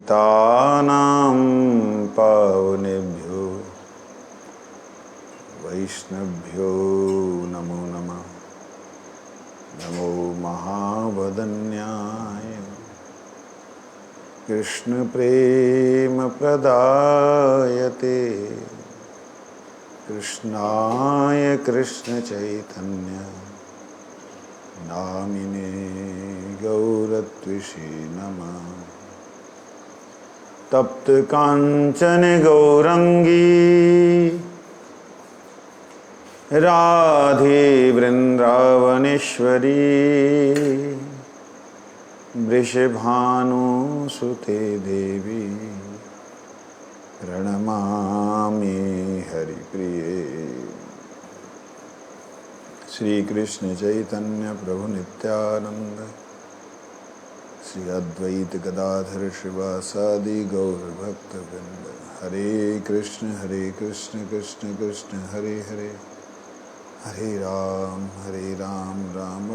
तानां पावनेभ्यो वैष्णवभ्यो नमो नमः। नमो महावदन्याय कृष्ण प्रेम प्रदायते कृष्णाय कृष्ण चैतन्य नामिने गौरत्विषे नमः। तप्त कांचन गौरंगी राधे वृंदावनेश्वरी वृषभानुसुते देवी प्रणमामि हरिप्रिये। श्री कृष्ण चैतन्य प्रभु नित्यानंद श्री अद्वैत गदाधर श्रीवासादि गौर भक्त वृंद। हरे कृष्ण कृष्ण कृष्ण हरे हरे, हरे राम राम राम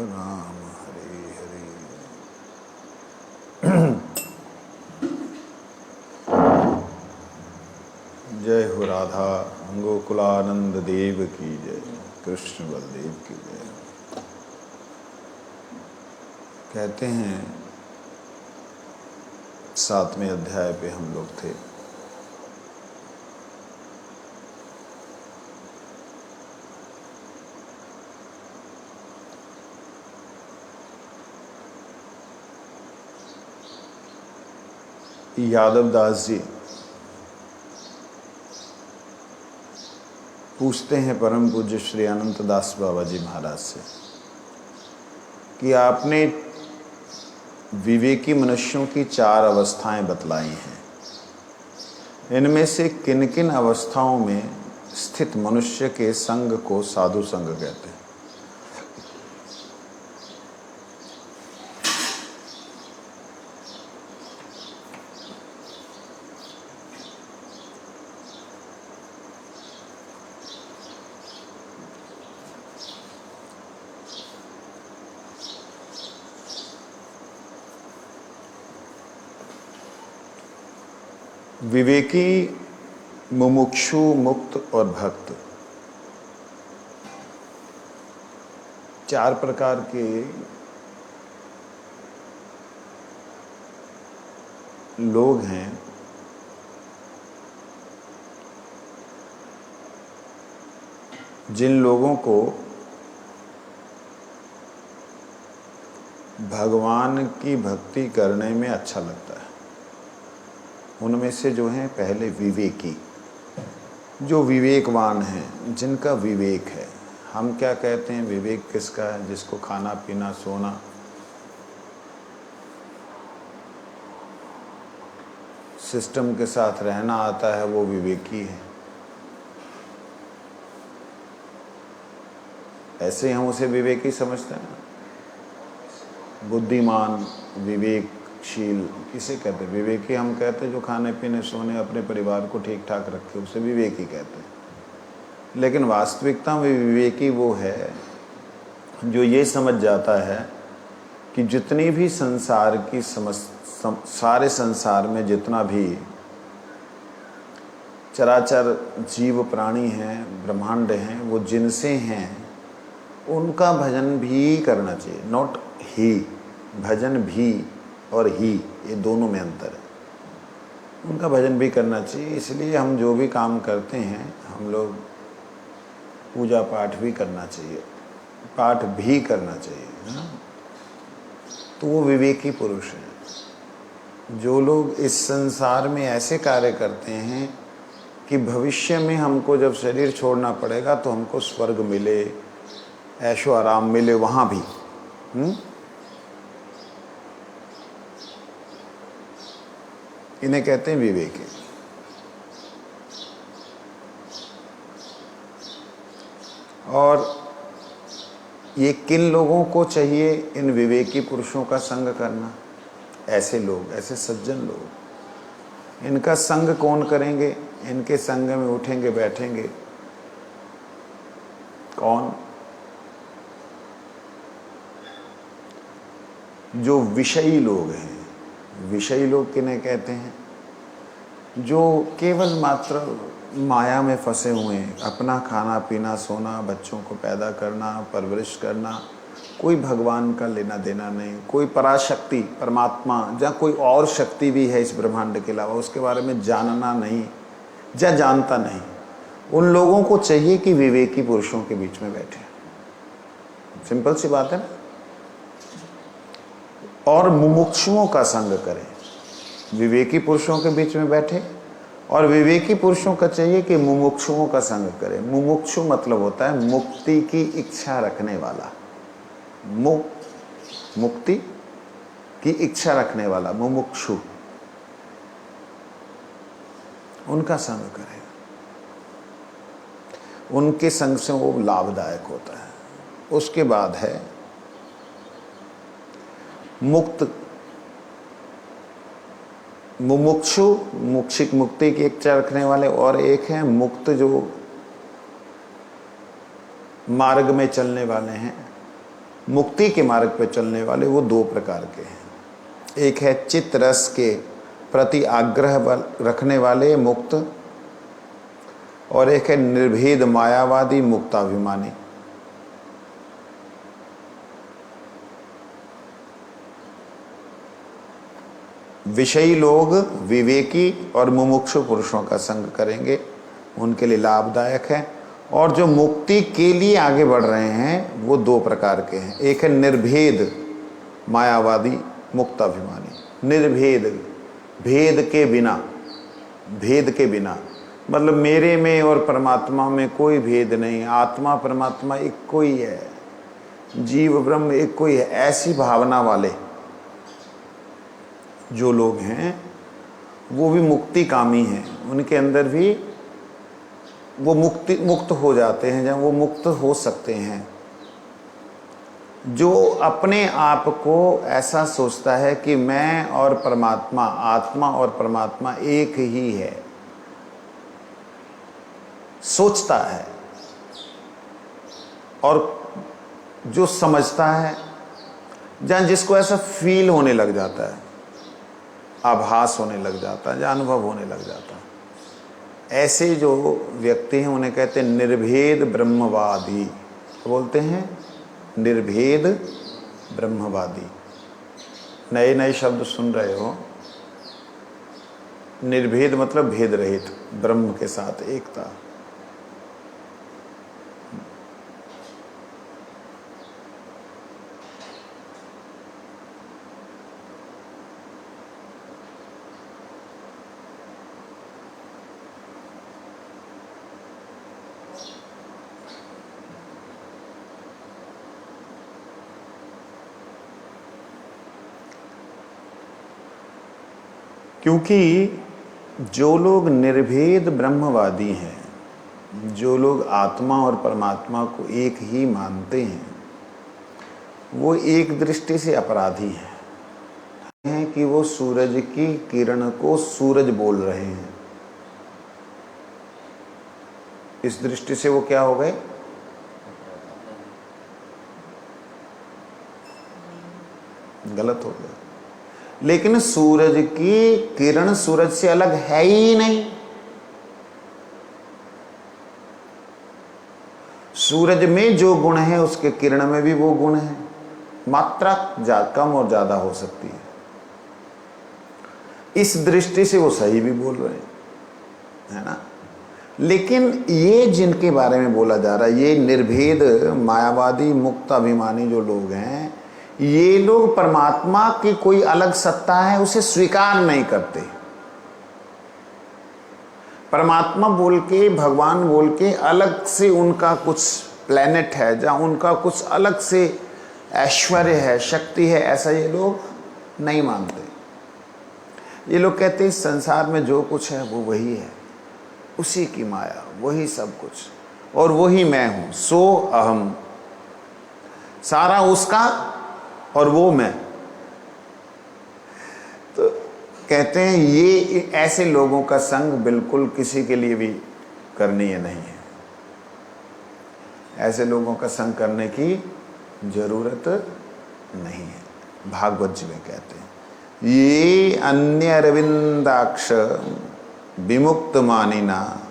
हरे हरे। जय हो राधा गोकुलानंद देव की जय, कृष्ण बलदेव की जय। कहते हैं 7वें अध्याय पे हम लोग थे। यादव दास जी पूछते हैं परम पूज्य श्री अनंत दास बाबा जी महाराज से कि आपने विवेकी मनुष्यों की 4 अवस्थाएं बतलाई हैं, इनमें से किन किन अवस्थाओं में स्थित मनुष्य के संग को साधु संग कहते हैं? विवेकी, मुमुक्षु, मुक्त और भक्त 4 प्रकार के लोग हैं जिन लोगों को भगवान की भक्ति करने में अच्छा लगता है। उनमें से जो हैं पहले विवेकी, जो विवेकवान हैं, जिनका विवेक है। हम क्या कहते हैं विवेक किसका है? जिसको खाना पीना सोना सिस्टम के साथ रहना आता है, वो विवेकी है। ऐसे हम उसे विवेकी समझते हैं। बुद्धिमान, विवेकशील किसे कहते हैं? विवेकी हम कहते हैं जो खाने पीने सोने अपने परिवार को ठीक ठाक रखे, उसे विवेकी कहते हैं। लेकिन वास्तविकता में विवेकी वो है जो ये समझ जाता है कि जितनी भी संसार की सारे संसार में जितना भी चराचर जीव प्राणी हैं, ब्रह्मांड हैं, वो जिनसे हैं उनका भजन भी करना चाहिए। नॉट ही, भजन भी और ही, ये दोनों में अंतर है। उनका भजन भी करना चाहिए। इसलिए हम जो भी काम करते हैं, हम लोग पूजा पाठ भी करना चाहिए, पाठ भी करना चाहिए, है ना? तो वो विवेकी पुरुष हैं। जो लोग इस संसार में ऐसे कार्य करते हैं कि भविष्य में हमको जब शरीर छोड़ना पड़ेगा तो हमको स्वर्ग मिले, ऐशो आराम मिले, वहाँ भी इन्हें कहते हैं विवेकी। और ये किन लोगों को चाहिए इन विवेकी पुरुषों का संग करना? ऐसे लोग, ऐसे सज्जन लोग। इनका संग कौन करेंगे? इनके संग में उठेंगे बैठेंगे कौन? जो विषयी लोग हैं, विषयी लोग किन्हें कहते हैं? जो केवल मात्र माया में फंसे हुए हैं, अपना खाना पीना सोना, बच्चों को पैदा करना, परवरिश करना, कोई भगवान का लेना देना नहीं, कोई पराशक्ति परमात्मा या कोई और शक्ति भी है इस ब्रह्मांड के अलावा, उसके बारे में जानना नहीं या जानता नहीं। उन लोगों को चाहिए कि विवेकी पुरुषों के बीच में बैठे। सिंपल सी बात है ना। और मुमुक्षुओं का संग करें, विवेकी पुरुषों के बीच में बैठे। और विवेकी पुरुषों का चाहिए कि मुमुक्षुओं का संग करें। मुमुक्षु मतलब होता है मुक्ति की इच्छा रखने वाला, मुक्ति की इच्छा रखने वाला मुमुक्षु, उनका संग करें। उनके संग से वो लाभदायक होता है। उसके बाद है मुक्त, मुमुक्षु मुक्षिक मुक्ति की इच्छा रखने वाले, और एक है मुक्त जो मार्ग में चलने वाले हैं, मुक्ति के मार्ग पे चलने वाले। वो दो प्रकार के हैं। एक है चित्त रस के प्रति आग्रह रखने वाले मुक्त, और एक है निर्भेद मायावादी मुक्ताभिमानी। विषयी लोग विवेकी और मुमुक्षु पुरुषों का संग करेंगे, उनके लिए लाभदायक है। और जो मुक्ति के लिए आगे बढ़ रहे हैं वो दो प्रकार के हैं। एक है निर्भेद मायावादी मुक्ताभिमानी। निर्भेद, भेद के बिना, भेद के बिना मतलब मेरे में और परमात्मा में कोई भेद नहीं, आत्मा परमात्मा एक कोई है, जीव ब्रह्म एक कोई है, ऐसी भावना वाले जो लोग हैं वो भी मुक्ति कामी हैं। उनके अंदर भी वो मुक्त हो जाते हैं जब वो मुक्त हो सकते हैं। जो अपने आप को ऐसा सोचता है कि मैं और परमात्मा, आत्मा और परमात्मा एक ही है, सोचता है, और जो समझता है, जहाँ जिसको ऐसा फील होने लग जाता है, आभास होने लग जाता है या अनुभव होने लग जाता है, ऐसे जो व्यक्ति हैं उन्हें कहते हैं निर्भेद ब्रह्मवादी। बोलते हैं निर्भेद ब्रह्मवादी। नए नए शब्द सुन रहे हो। निर्भेद मतलब भेद रहित, ब्रह्म के साथ एकता। क्योंकि जो लोग निर्भेद ब्रह्मवादी हैं, जो लोग आत्मा और परमात्मा को एक ही मानते हैं, वो एक दृष्टि से अपराधी हैं कि वो सूरज की किरण को सूरज बोल रहे हैं। इस दृष्टि से वो क्या हो गए? गलत हो गया। लेकिन सूरज की किरण सूरज से अलग है ही नहीं। सूरज में जो गुण है उसके किरण में भी वो गुण है, मात्रा कम और ज्यादा हो सकती है। इस दृष्टि से वो सही भी बोल रहे हैं, है ना। लेकिन ये जिनके बारे में बोला जा रहा है, ये निर्भेद मायावादी मुक्त अभिमानी जो लोग हैं, ये लोग परमात्मा की कोई अलग सत्ता है उसे स्वीकार नहीं करते। परमात्मा बोल के, भगवान बोल के अलग से उनका कुछ प्लेनेट है, जहाँ उनका कुछ अलग से ऐश्वर्य है, शक्ति है, ऐसा ये लोग नहीं मानते। ये लोग कहते हैं इस संसार में जो कुछ है वो वही है, उसी की माया, वही सब कुछ, और वही मैं हूं। सो अहम, सारा उसका और वो मैं। तो कहते हैं ये ऐसे लोगों का संग बिल्कुल किसी के लिए भी करनीय नहीं है। ऐसे लोगों का संग करने की जरूरत नहीं है। भागवत जी में कहते हैं ये अन्य अरविंदाक्ष विमुक्त मानिना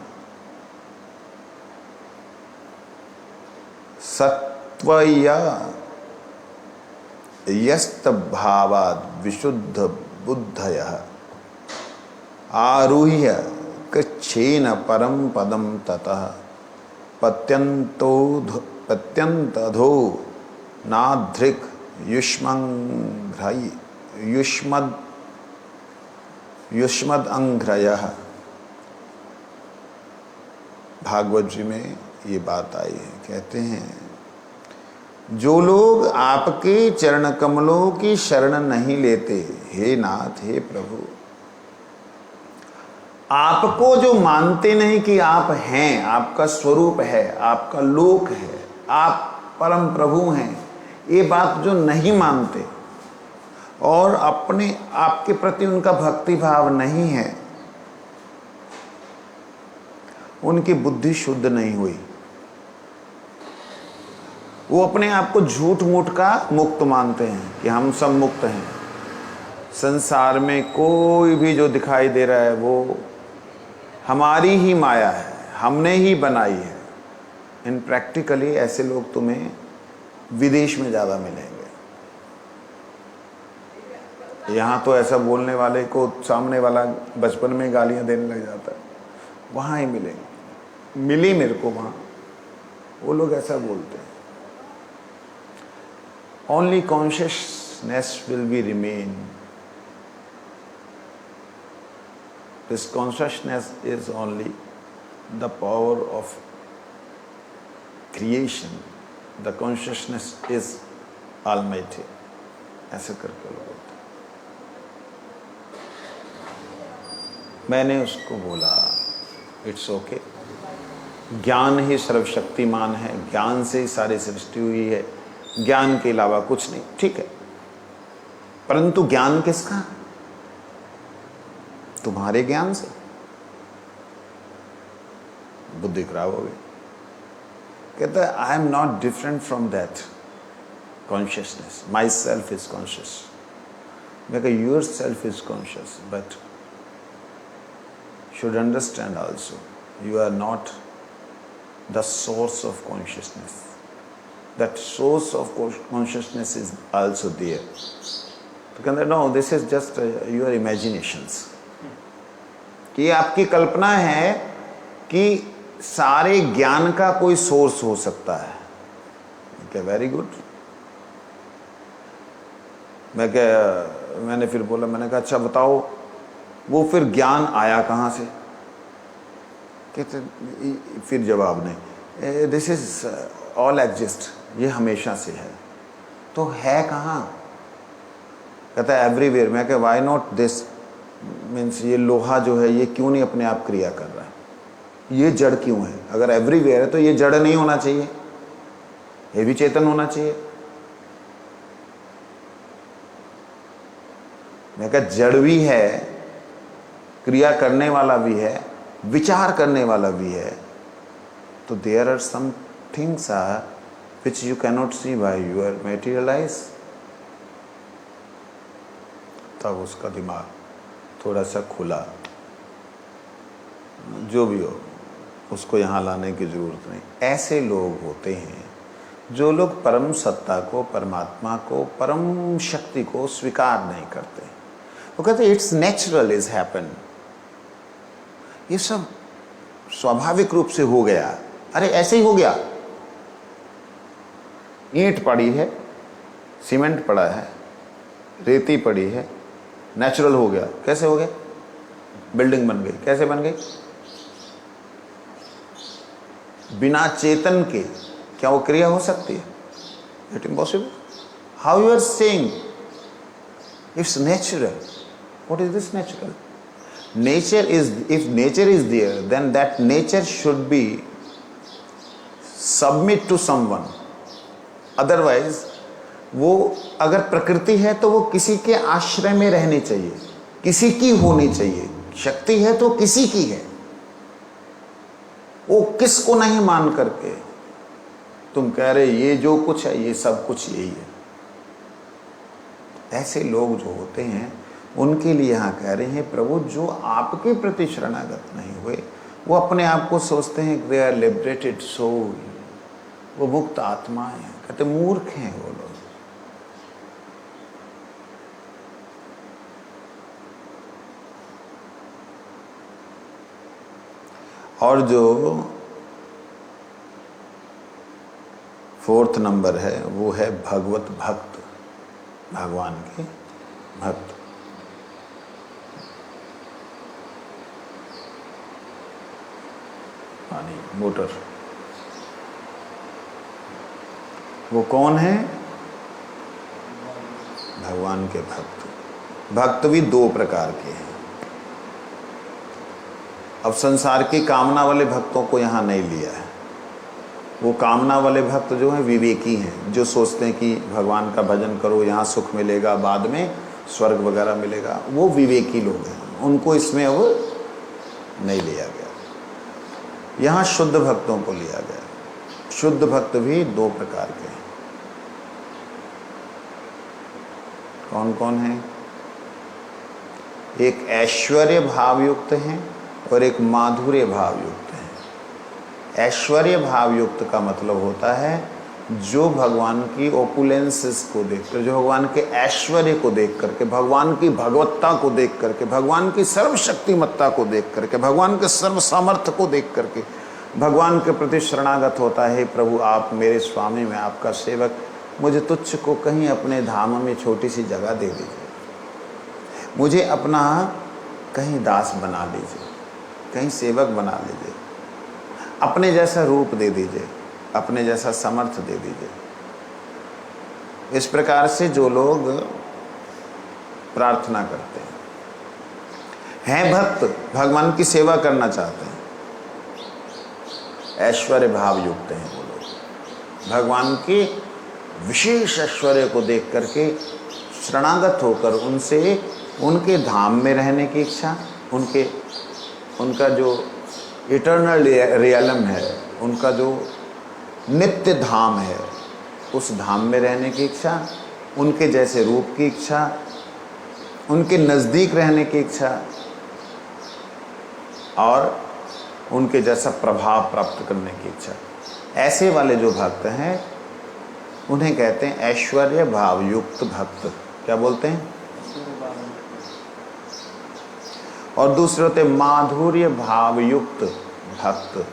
सत्वय यस्त भावाद विशुद्ध बुद्धयः आरुह्य कृच्छेन परम पदम ततः पत्यन्तधो नाधृक् युष्मदंघ्रयः। भागवत जी में ये बात आई है, कहते हैं जो लोग आपके चरण कमलों की शरण नहीं लेते, हे नाथ हे प्रभु, आपको जो मानते नहीं कि आप हैं, आपका स्वरूप है, आपका लोक है, आप परम प्रभु हैं, ये बात जो नहीं मानते और अपने आपके प्रति उनका भक्ति भाव नहीं है, उनकी बुद्धि शुद्ध नहीं हुई। वो अपने आप को झूठ मूठ का मुक्त मानते हैं कि हम सब मुक्त हैं, संसार में कोई भी जो दिखाई दे रहा है वो हमारी ही माया है, हमने ही बनाई है। इन प्रैक्टिकली ऐसे लोग तुम्हें विदेश में ज़्यादा मिलेंगे। यहाँ तो ऐसा बोलने वाले को सामने वाला बचपन में गालियाँ देने लग जाता है, वहाँ ही मिलेंगे। मिली मेरे को वहाँ, वो लोग ऐसा बोलते हैं। Only consciousness will be remain. This consciousness is only the power of creation. The consciousness is Almighty. ऐसे करके लोग बोलते हैं। मैंने उसको बोला इट्स ओके, ज्ञान ही सर्वशक्तिमान है, ज्ञान से ही सारी सृष्टि हुई है, ज्ञान के अलावा कुछ नहीं, ठीक है। परंतु ज्ञान किसका? तुम्हारे ज्ञान से बुद्धि खराब हो गई। कहता है I am not different from that consciousness, my self is conscious. मैं कहा your self is conscious, but should understand also you are not the source of consciousness. That source of consciousness is also there. तो कहते हैं no, this is just your imaginations. कि आपकी कल्पना है कि सारे ज्ञान का कोई सोर्स हो सकता है। क्या वेरी गुड। मैंने फिर बोला, मैंने कहा अच्छा बताओ वो फिर ज्ञान आया कहाँ से? कहते फिर जवाब नहीं, दिस इज ऑल एग्जिस्ट, ये हमेशा से है। तो है कहाँ? कहता है एवरीवेयर। मैं कहा वाई नॉट दिस, मीन्स ये लोहा जो है ये क्यों नहीं अपने आप क्रिया कर रहा है, ये जड़ क्यों है? अगर एवरीवेयर है तो ये जड़ नहीं होना चाहिए, ये भी चेतन होना चाहिए। मैं कहा जड़ भी है, क्रिया करने वाला भी है, विचार करने वाला भी है, तो there are some things are which you cannot see by your material eyes. तब उसका दिमाग थोड़ा सा खुला। जो भी हो उसको यहाँ लाने की जरूरत नहीं। ऐसे लोग होते हैं जो लोग परम सत्ता को, परमात्मा को, परम शक्ति को स्वीकार नहीं करते। वो कहते इट्स नेचुरल इज हैपन, ये सब स्वाभाविक रूप से हो गया। अरे ऐसे ही हो गया, ईंट पड़ी है, सीमेंट पड़ा है, रेती पड़ी है, नेचुरल हो गया। कैसे हो गया? बिल्डिंग बन गई। कैसे बन गई? बिना चेतन के क्या वो क्रिया हो सकती है? It impossible. How you are saying it's natural? What is this natural? Nature is, if nature is there then that nature should be submit to someone. Otherwise वो अगर प्रकृति है तो वो किसी के आश्रय में रहनी चाहिए, किसी की होनी चाहिए। शक्ति है तो किसी की है, वो किसको नहीं मान करके तुम कह रहे ये जो कुछ है ये सब कुछ यही है। ऐसे लोग जो होते हैं उनके लिए यहाँ कह रहे हैं प्रभु जो आपके प्रति शरणागत नहीं हुए वो अपने आप को सोचते हैं दे आर लिबरेटेड सोल, वो मुक्त आत्मा है। कहते मूर्ख हैं वो लोग। और जो 4th नंबर है वो है भगवत भक्त, भगवान के भक्त। पानी मोटर, वो कौन है? भगवान के भक्त। भक्त भी 2 प्रकार के हैं। अब संसार की कामना वाले भक्तों को यहाँ नहीं लिया है। वो कामना वाले भक्त जो हैं विवेकी हैं, जो सोचते हैं कि भगवान का भजन करो, यहाँ सुख मिलेगा, बाद में स्वर्ग वगैरह मिलेगा, वो विवेकी लोग हैं। उनको इसमें अब नहीं लिया गया। यहाँ शुद्ध भक्तों को लिया गया। शुद्ध भक्त भी 2 प्रकार के हैं। कौन कौन है? एक ऐश्वर्य भाव युक्त हैं और एक माधुर्य भाव युक्त है। ऐश्वर्य भाव युक्त का मतलब होता है जो भगवान की ओपुलेंसेस को देखकर, जो भगवान के ऐश्वर्य को देख करके, भगवान की भगवत्ता को देख करके, भगवान की सर्वशक्तिमत्ता को देख करके, भगवान के सर्व सामर्थ्य को देख करके भगवान के प्रति शरणागत होता है। प्रभु आप मेरे स्वामी, मैं आपका सेवक, मुझे तुच्छ को कहीं अपने धाम में छोटी सी जगह दे दीजिए, मुझे अपना कहीं दास बना लीजिए, कहीं सेवक बना लीजिए, अपने जैसा रूप दे दीजिए, अपने जैसा समर्थ दे दीजिए। इस प्रकार से जो लोग प्रार्थना करते हैं भक्त, भगवान की सेवा करना चाहते हैं, ऐश्वर्य भाव युक्त हैं वो लोग। भगवान के विशेष ऐश्वर्य को देख करके शरणागत होकर उनसे उनके धाम में रहने की इच्छा, उनका जो इटर्नल रियलम है, उनका जो नित्य धाम है, उस धाम में रहने की इच्छा, उनके जैसे रूप की इच्छा, उनके नज़दीक रहने की इच्छा और उनके जैसा प्रभाव प्राप्त करने की इच्छा। ऐसे वाले जो भक्त हैं उन्हें कहते हैं ऐश्वर्य भाव युक्त भक्त। क्या बोलते हैं? और दूसरे होते माधुर्य भाव युक्त भक्त।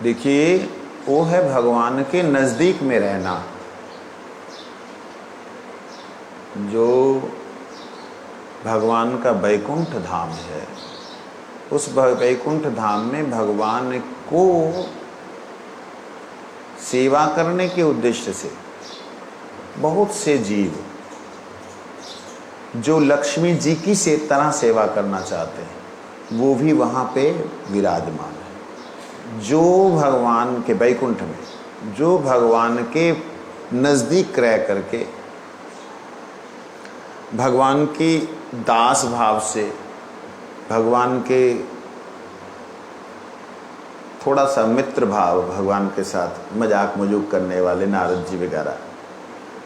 देखिए वो है भगवान के नज़दीक में रहना। जो भगवान का वैकुंठ धाम है, उस वैकुंठ धाम में भगवान को सेवा करने के उद्देश्य से बहुत से जीव जो लक्ष्मी जी की से तरह सेवा करना चाहते हैं वो भी वहाँ पे विराजमान है। जो भगवान के वैकुंठ में, जो भगवान के नज़दीक रह करके भगवान की दास भाव से, भगवान के थोड़ा सा मित्र भाव, भगवान के साथ मजाक मजूक करने वाले नारद जी वगैरह,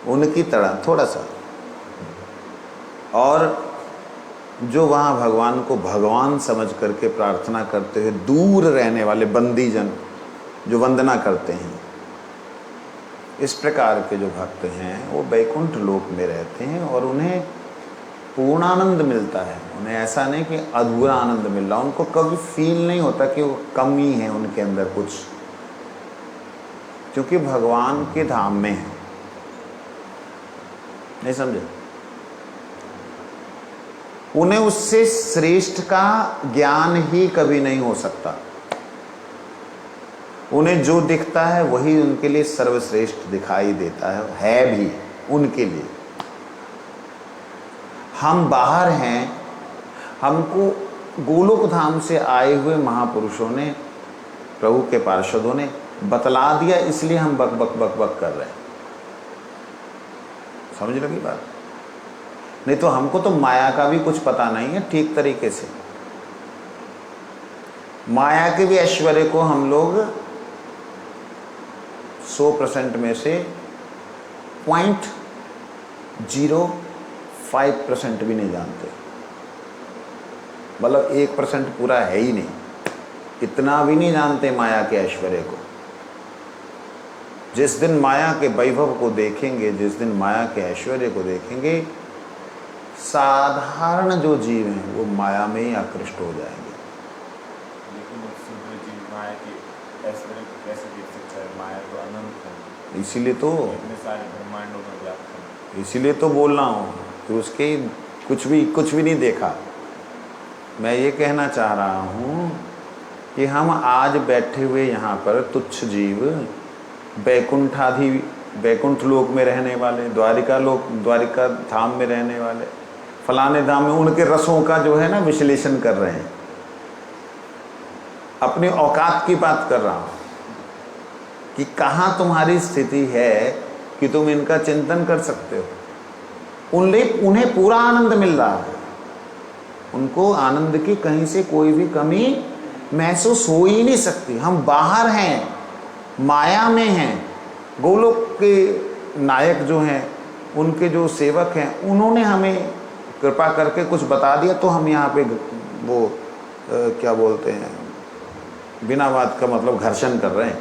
उनकी तरह थोड़ा सा, और जो वहाँ भगवान को भगवान समझ करके प्रार्थना करते हुए दूर रहने वाले बंदी जन जो वंदना करते हैं, इस प्रकार के जो भक्त हैं वो वैकुंठ लोक में रहते हैं और उन्हें पूर्ण आनंद मिलता है। उन्हें ऐसा नहीं कि अधूरा आनंद मिल रहा, उनको कभी फील नहीं होता कि वो कमी है उनके अंदर कुछ, क्योंकि भगवान के धाम में है। नहीं समझे? उन्हें उससे श्रेष्ठ का ज्ञान ही कभी नहीं हो सकता। उन्हें जो दिखता है वही उनके लिए सर्वश्रेष्ठ दिखाई देता है भी उनके लिए। हम बाहर हैं, हमको गोलोक धाम से आए हुए महापुरुषों ने, प्रभु के पार्षदों ने बतला दिया, इसलिए हम बक बक बक बक कर रहे हैं। समझ लगी बात? नहीं तो हमको तो माया का भी कुछ पता नहीं है ठीक तरीके से। माया के भी ऐश्वर्य को हम लोग 100% में से 0.05% भी नहीं जानते, मतलब 1% पूरा है ही नहीं, इतना भी नहीं जानते माया के ऐश्वर्य को। जिस दिन माया के वैभव को देखेंगे, जिस दिन माया के ऐश्वर्य को देखेंगे, साधारण जो जीव हैं वो माया में ही आकृष्ट हो जाएंगे। लेकिन शुद्ध जीव माया के ऐश्वर्य को कैसे देख सकता है? माया तो अनंत है, इसीलिए तो इतने सारे ब्रह्मांडों में व्याप्त है। इसीलिए तो बोल रहा हूँ कि उसके कुछ भी नहीं देखा। मैं ये कहना चाह रहा हूँ कि हम आज बैठे हुए यहाँ पर तुच्छ जीव, वैकुंठ लोक में रहने वाले, द्वारिका धाम में रहने वाले, फलाने धाम में, उनके रसों का जो है ना विश्लेषण कर रहे हैं। अपनी औकात की बात कर रहा हूँ कि कहाँ तुम्हारी स्थिति है कि तुम इनका चिंतन कर सकते हो। उन्हें पूरा आनंद मिल रहा है, उनको आनंद की कहीं से कोई भी कमी महसूस हो ही नहीं सकती। हम बाहर हैं, माया में हैं। गोलोक के नायक जो हैं, उनके जो सेवक हैं, उन्होंने हमें कृपा करके कुछ बता दिया तो हम यहाँ पे वो क्या बोलते हैं, बिना बात का मतलब घर्षण कर रहे हैं,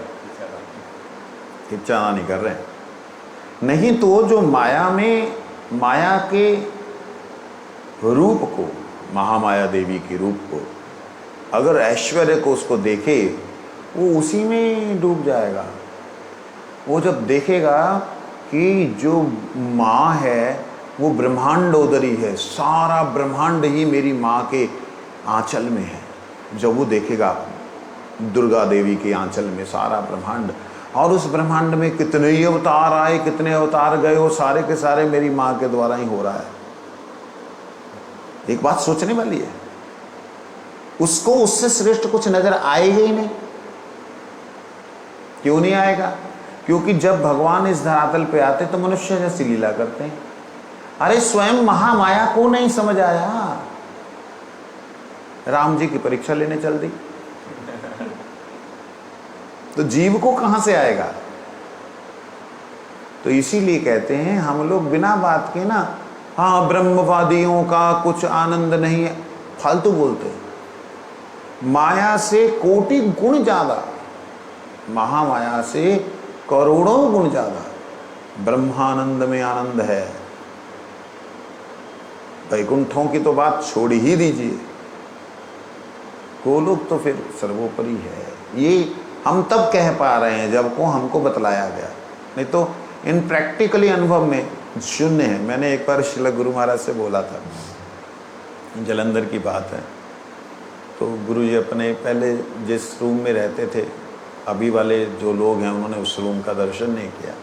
इच्छा नहीं कर रहे हैं। नहीं तो जो माया में, माया के रूप को, महामाया देवी के रूप को, अगर ऐश्वर्य को उसको देखे, वो उसी में डूब जाएगा। वो जब देखेगा कि जो माँ है वो ब्रह्मांडोदरी है, सारा ब्रह्मांड ही मेरी माँ के आंचल में है, जब वो देखेगा दुर्गा देवी के आंचल में सारा ब्रह्मांड, और उस ब्रह्मांड में कितने ही अवतार आए, कितने अवतार गए, वो सारे के सारे मेरी माँ के द्वारा ही हो रहा है। एक बात सोचने वाली है, उसको उससे श्रेष्ठ कुछ नजर आएगा ही नहीं। क्यों नहीं आएगा? क्योंकि जब भगवान इस धरातल पे आते तो मनुष्य जैसी लीला करते हैं। अरे स्वयं महामाया को नहीं समझ आया, राम जी की परीक्षा लेने चल दी, तो जीव को कहां से आएगा? तो इसीलिए कहते हैं हम लोग बिना बात के ना, हाँ ब्रह्मवादियों का कुछ आनंद नहीं है, फालतू बोलते हैं। माया से कोटि गुण ज्यादा, महामाया से करोड़ों गुण ज्यादा ब्रह्मानंद में आनंद है। वैकुंठों की तो बात छोड़ ही दीजिए, गोलोक तो फिर सर्वोपरि है। ये हम तब कह पा रहे हैं जब को हमको बतलाया गया, नहीं तो इन प्रैक्टिकली अनुभव में शून्य है। मैंने एक बार श्रील गुरु महाराज से बोला था, जलंधर की बात है, तो गुरु जी अपने पहले जिस रूम में रहते थे, अभी वाले जो लोग हैं उन्होंने उस रूम का दर्शन नहीं किया।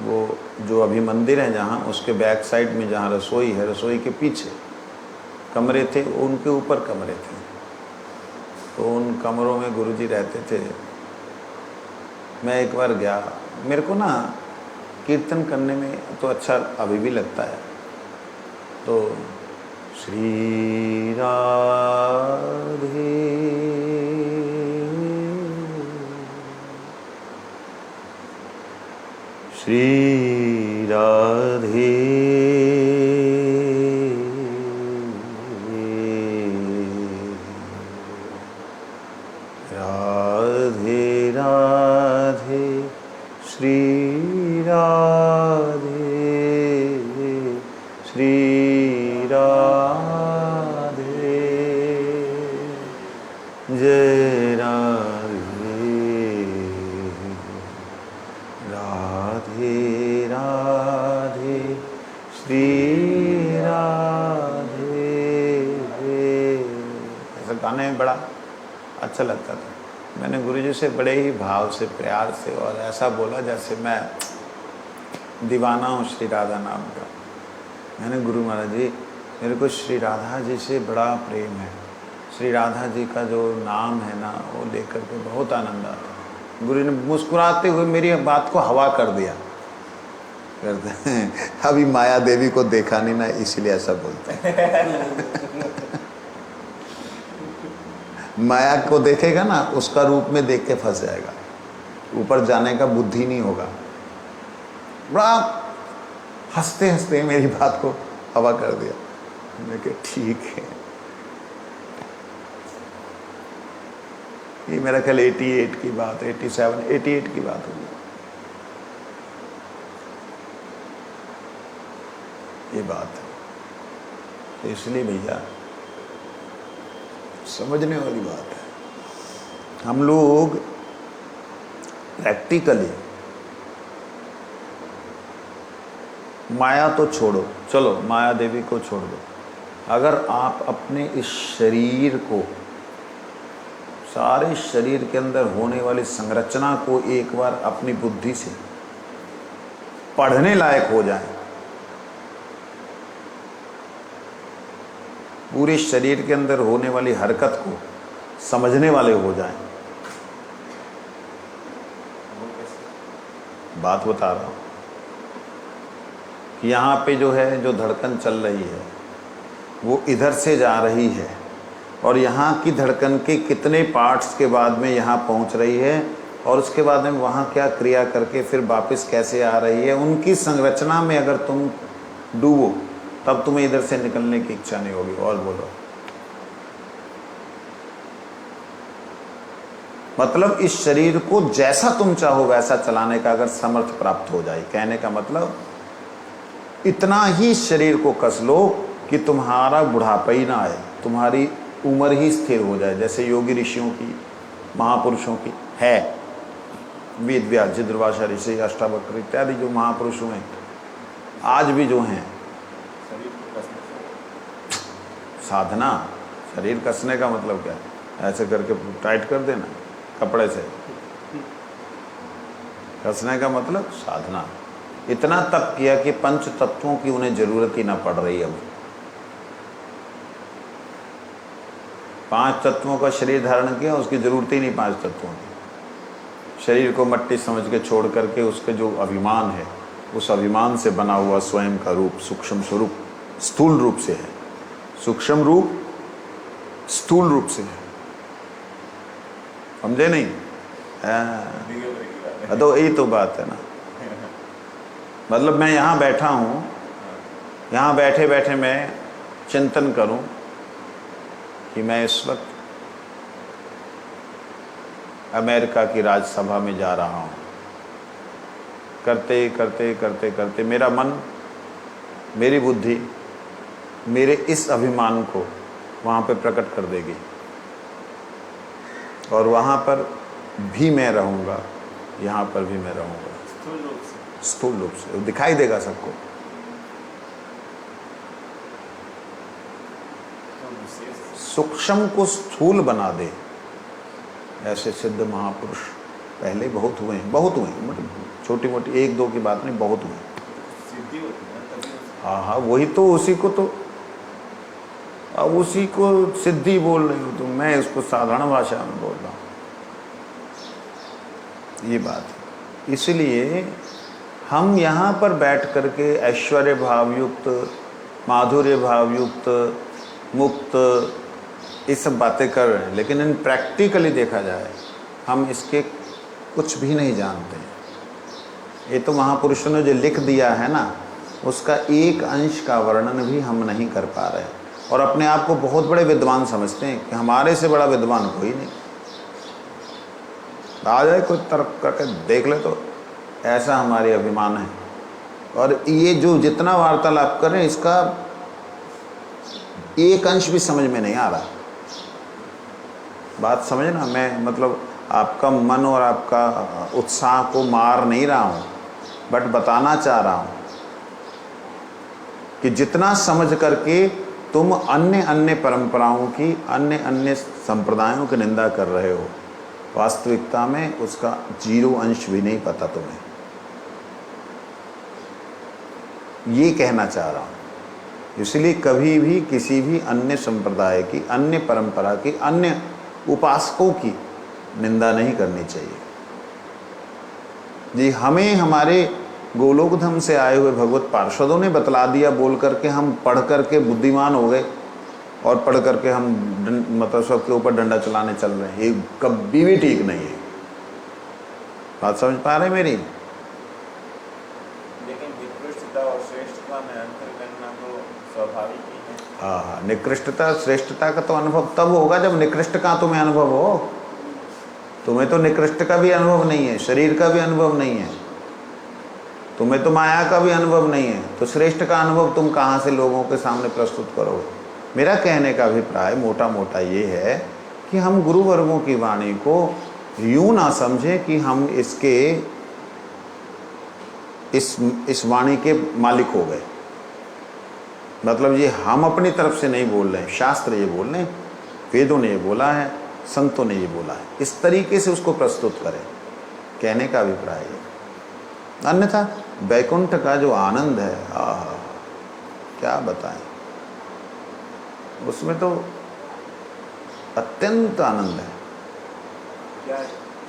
वो जो अभी मंदिर है जहाँ, उसके बैक साइड में जहाँ रसोई है, रसोई के पीछे कमरे थे, उनके ऊपर कमरे थे, तो उन कमरों में गुरुजी रहते थे। मैं एक बार गया, मेरे को ना कीर्तन करने में तो अच्छा अभी भी लगता है, तो श्री राधे श्री राधे राधे राधे श्री राधे श्री राधे जय राधे राधे राधे श्री राधे। ऐसा गाने में बड़ा अच्छा लगता था। मैंने गुरुजी से बड़े ही भाव से, प्यार से और ऐसा बोला जैसे मैं दीवाना हूँ श्री राधा नाम का। मैंने गुरु महाराज जी, मेरे को श्री राधा जी से बड़ा प्रेम है, श्री राधा जी का जो नाम है ना वो लेकर के बहुत आनंद आता है। गुरु ने मुस्कुराते हुए मेरी बात को हवा कर दिया। करते हैं। अभी माया देवी को देखा नहीं ना, इसलिए ऐसा बोलते हैं। माया को देखेगा ना, उसका रूप में देख के फंस जाएगा, ऊपर जाने का बुद्धि नहीं होगा। बड़ा हंसते हंसते मेरी बात को हवा कर दिया। मैंने कहा ठीक है। ये मेरा ख्याल 88 की बात, 87, 88 की बात होगी ये बात है। तो इसलिए भैया समझने वाली बात है। हम लोग प्रैक्टिकली, माया तो छोड़ो, चलो माया देवी को छोड़ दो, अगर आप अपने इस शरीर को, सारे शरीर के अंदर होने वाली संरचना को एक बार अपनी बुद्धि से पढ़ने लायक हो जाए, पूरे शरीर के अंदर होने वाली हरकत को समझने वाले हो जाएं, बात बता रहा हूं कि यहाँ पे जो है, जो धड़कन चल रही है वो इधर से जा रही है, और यहाँ की धड़कन के कितने पार्ट्स के बाद में यहाँ पहुँच रही है, और उसके बाद में वहाँ क्या क्रिया करके फिर वापस कैसे आ रही है, उनकी संरचना में अगर तुम डूबो तब तुम्हें इधर से निकलने की इच्छा नहीं होगी। और बोलो, मतलब इस शरीर को जैसा तुम चाहो वैसा चलाने का अगर समर्थ प्राप्त हो जाए, कहने का मतलब इतना ही शरीर को कस लो कि तुम्हारा बुढ़ापा ही ना आए, तुम्हारी उम्र ही स्थिर हो जाए, जैसे योगी ऋषियों की, महापुरुषों की है। वेद व्यास, जिद्रवासा ऋषि, अष्टावक्र इत्यादि जो महापुरुष हुए आज भी जो हैं, साधना, शरीर कसने का मतलब क्या है? ऐसे करके टाइट कर देना कपड़े से, कसने का मतलब साधना। इतना तप किया कि पंच तत्वों की उन्हें जरूरत ही ना पड़ रही। अब 5 तत्वों का शरीर धारण किया, उसकी जरूरत ही नहीं 5 तत्वों की। शरीर को मट्टी समझ के छोड़ करके उसके जो अभिमान है, उस अभिमान से बना हुआ स्वयं का रूप, सूक्ष्म स्वरूप, स्थूल रूप से है, सूक्ष्म रूप स्थूल रूप से है, समझे नहीं? तो यही तो बात है ना। मतलब मैं यहाँ बैठा हूँ, यहाँ बैठे बैठे मैं चिंतन करूँ कि मैं इस वक्त अमेरिका की राज्यसभा में जा रहा हूँ, करते करते करते करते मेरा मन, मेरी बुद्धि मेरे इस अभिमान को वहाँ पे प्रकट कर देगी, और वहाँ पर भी मैं रहूँगा, यहाँ पर भी मैं रहूँगा, स्थूल रूप से दिखाई देगा सबको। सूक्ष्म को स्थूल बना दे, ऐसे सिद्ध महापुरुष पहले बहुत हुए हैं, बहुत हुए हैं, मतलब छोटी मोटी 1-2 की बात नहीं, बहुत हुए। हाँ हाँ, वही तो, उसी को तो, अब उसी को सिद्धि बोल रही हो तुम, मैं इसको साधारण भाषा में बोल रहा हूँ, ये बात है। इसलिए हम यहाँ पर बैठ करके ऐश्वर्य भावयुक्त, माधुर्य भावयुक्त, मुक्त, ये सब बातें कर रहे हैं, लेकिन इन प्रैक्टिकली देखा जाए हम इसके कुछ भी नहीं जानते हैं। ये तो महापुरुषों ने जो लिख दिया है ना, उसका एक अंश का वर्णन भी हम नहीं कर पा रहे, और अपने आप को बहुत बड़े विद्वान समझते हैं कि हमारे से बड़ा विद्वान कोई नहीं। आ जाए कोई तर्क करके देख ले तो, ऐसा हमारे अभिमान है। और ये जो जितना वार्तालाप करें, इसका एक अंश भी समझ में नहीं आ रहा। बात समझे ना, मैं मतलब आपका मन और आपका उत्साह को मार नहीं रहा हूँ, बट बताना चाह रहा हूँ कि जितना समझ करके तुम अन्य अन्य परंपराओं की, अन्य अन्य संप्रदायों की निंदा कर रहे हो, वास्तविकता में उसका 0 अंश भी नहीं पता तुम्हें। ये कहना चाह रहा हूँ। इसलिए कभी भी किसी भी अन्य संप्रदाय की, अन्य परंपरा की, अन्य उपासकों की निंदा नहीं करनी चाहिए जी। हमें हमारे गोलोक धाम से आए हुए भगवत पार्षदों ने बतला दिया बोल करके हम पढ़ करके बुद्धिमान हो गए और पढ़ करके हम मतलब सबके ऊपर डंडा चलाने चल रहे हैं। ये कभी भी ठीक नहीं है। बात समझ पा रहे मेरी? लेकिन निकृष्टता और श्रेष्ठता में अंतर करना तो स्वाभाविक ही है। हाँ, निकृष्टता श्रेष्ठता का तो अनुभव तब होगा जब निकृष्ट का तुम्हें अनुभव हो। तुम्हें तो निकृष्ट का भी अनुभव नहीं है, शरीर का भी अनुभव नहीं है, तुम्हें तो माया का भी अनुभव नहीं है, तो श्रेष्ठ का अनुभव तुम कहाँ से लोगों के सामने प्रस्तुत करोगे? मेरा कहने का अभिप्राय मोटा मोटा ये है कि हम गुरु वर्गों की वाणी को यूं ना समझें कि हम इस वाणी के मालिक हो गए। मतलब ये हम अपनी तरफ से नहीं बोल रहे हैं, शास्त्र ये बोल रहे हैं, वेदों ने ये बोला है, संतों ने ये बोला है, इस तरीके से उसको प्रस्तुत करें, कहने का अभिप्राय है। अन्यथा वैकुंठ का जो आनंद है, आहा क्या बताएं, उसमें तो अत्यंत आनंद है। क्या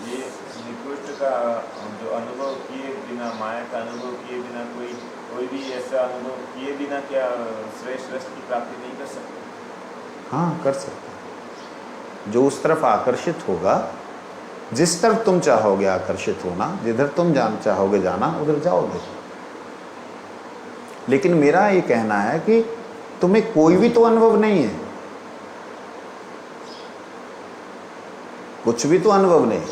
ये निकृष्ट का जो अनुभव किए बिना, माया का अनुभव किए बिना कोई भी ऐसा अनुभव किए बिना क्या श्रेष्ठ रस की प्राप्ति नहीं कर सकते? हाँ, कर सकते। जो उस तरफ आकर्षित होगा, जिस तरफ तुम चाहोगे आकर्षित होना, जिधर तुम चाहोगे जाना, उधर जाओगे। लेकिन मेरा ये कहना है कि तुम्हें कोई भी तो अनुभव नहीं है, कुछ भी तो अनुभव नहीं,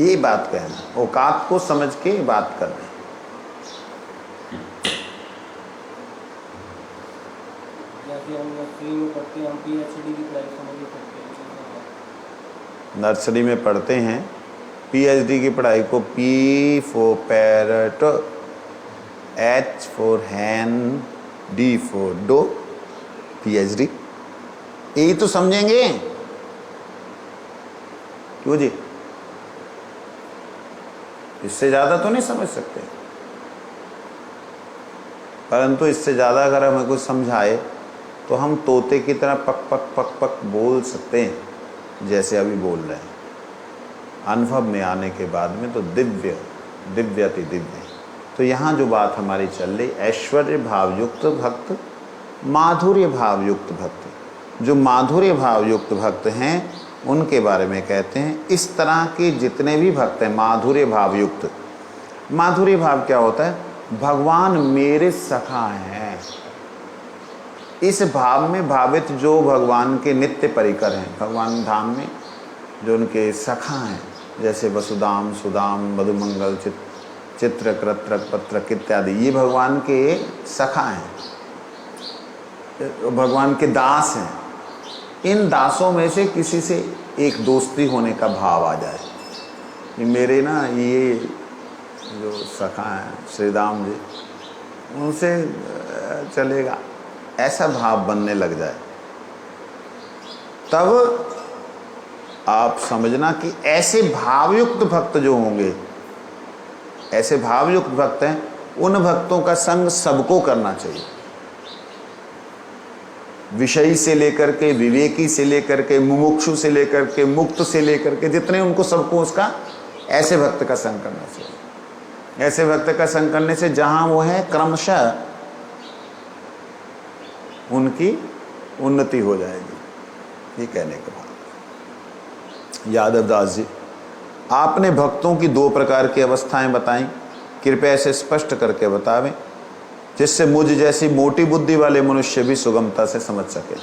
ये बात कहना, औकात को समझ के बात करना। नर्सरी में पढ़ते हैं, पीएचडी की पढ़ाई को P for parrot, H for hen, D for doe, PhD. यही तो समझेंगे, क्यों जी? इससे ज्यादा तो नहीं समझ सकते, परंतु इससे ज्यादा अगर हमें कुछ समझाए तो हम तोते की तरह पक पक पक पक बोल सकते हैं, जैसे अभी बोल रहे हैं। अनुभव में आने के बाद में तो दिव्य दिव्यति दिव्य। तो यहाँ जो बात हमारी चल रही, ऐश्वर्य भावयुक्त भक्त, माधुर्य भावयुक्त भक्त। जो माधुर्य भावयुक्त भक्त हैं उनके बारे में कहते हैं, इस तरह के जितने भी भक्त हैं माधुर्य भावयुक्त। माधुर्य भाव क्या होता है? भगवान मेरे सखा हैं, इस भाव में भावित जो भगवान के नित्य परिकर हैं, भगवान धाम में जो उनके सखा हैं, जैसे वसुदाम, सुदाम, मधुमंगल, चित्रक, पत्रक इत्यादि, ये भगवान के सखा हैं, भगवान के दास हैं। इन दासों में से किसी से एक दोस्ती होने का भाव आ जाए, मेरे ना ये जो सखा हैं श्री राम जी, उनसे चलेगा, ऐसा भाव बनने लग जाए, तब आप समझना कि ऐसे भावयुक्त भक्त जो होंगे, ऐसे भावयुक्त भक्त हैं, उन भक्तों का संग सबको करना चाहिए। विषयी से लेकर के, विवेकी से लेकर के, मुमुक्षु से लेकर के, मुक्त से लेकर के, जितने उनको सबको उसका ऐसे भक्त का संग करना चाहिए। ऐसे भक्त का संग करने से जहां वो है क्रमशः उनकी उन्नति हो जाएगी। ये कहने के बाद यादव दास जी, आपने भक्तों की दो प्रकार की अवस्थाएं बताई, कृपया इसे स्पष्ट करके बतावें जिससे मुझ जैसी मोटी बुद्धि वाले मनुष्य भी सुगमता से समझ सके।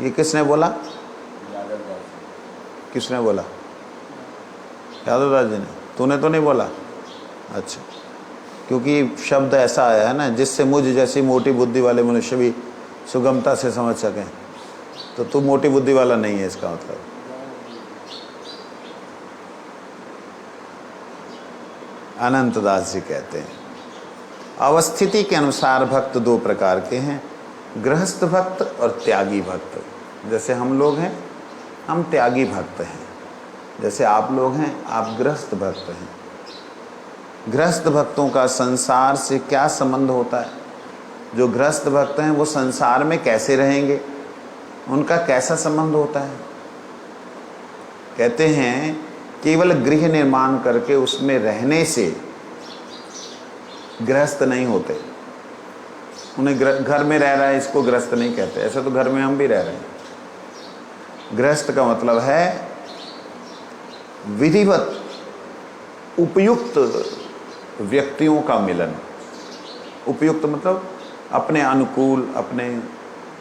ये किसने बोला? किसने बोला? यादव दास जी ने। तूने तो नहीं बोला? अच्छा, क्योंकि शब्द ऐसा आया है ना, जिससे मुझ जैसी मोटी बुद्धि वाले मनुष्य भी सुगमता से समझ सकें, तो तू मोटी बुद्धि वाला नहीं है, इसका मतलब। अनंत दास जी कहते हैं, अवस्थिति के अनुसार भक्त दो प्रकार के हैं, गृहस्थ भक्त और त्यागी भक्त। जैसे हम लोग हैं, हम त्यागी भक्त हैं। जैसे आप लोग हैं, आप गृहस्थ भक्त हैं। गृहस्थ भक्तों का संसार से क्या संबंध होता है? जो गृहस्थ भक्त हैं वो संसार में कैसे रहेंगे, उनका कैसा संबंध होता है? कहते हैं केवल गृह निर्माण करके उसमें रहने से गृहस्थ नहीं होते। उन्हें घर में रह रहा है इसको गृहस्थ नहीं कहते। ऐसे तो घर में हम भी रह रहे हैं। गृहस्थ का मतलब है विधिवत उपयुक्त व्यक्तियों का मिलन। उपयुक्त मतलब अपने अनुकूल, अपने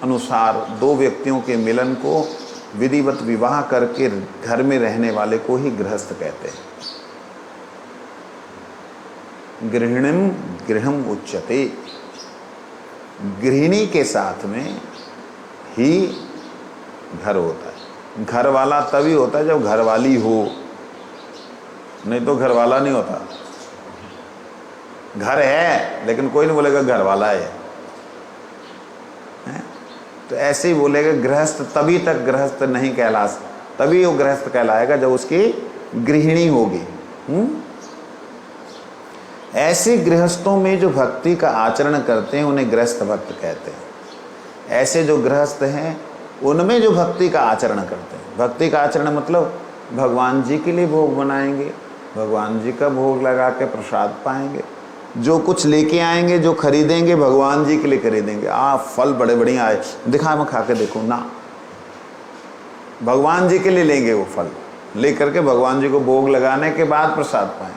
अनुसार दो व्यक्तियों के मिलन को विधिवत विवाह करके घर में रहने वाले को ही गृहस्थ कहते हैं। गृहिणीम गृहम उच्यते। गृहिणी के साथ में ही घर होता है। घर वाला तभी होता है जब घरवाली हो, नहीं तो घर वाला नहीं होता। घर है लेकिन कोई नहीं बोलेगा घर वाला है। तो ऐसे ही बोलेगा गृहस्थ तभी तक गृहस्थ नहीं कहला, तभी वो गृहस्थ कहलाएगा जब उसकी गृहिणी होगी। ऐसे गृहस्थों में जो भक्ति का आचरण करते हैं उन्हें गृहस्थ भक्त कहते हैं। ऐसे जो गृहस्थ हैं उनमें जो भक्ति का आचरण करते हैं, भक्ति का आचरण मतलब भगवान जी के लिए भोग बनाएंगे, भगवान जी का भोग लगा के प्रसाद पाएंगे, जो कुछ लेके आएंगे, जो खरीदेंगे भगवान जी के लिए खरीदेंगे। फल बड़े बढ़िया आए, दिखा मैं खा के देखूँ ना, भगवान जी के लिए लेंगे वो फल, लेकर के भगवान जी को भोग लगाने के बाद प्रसाद पाएंगे।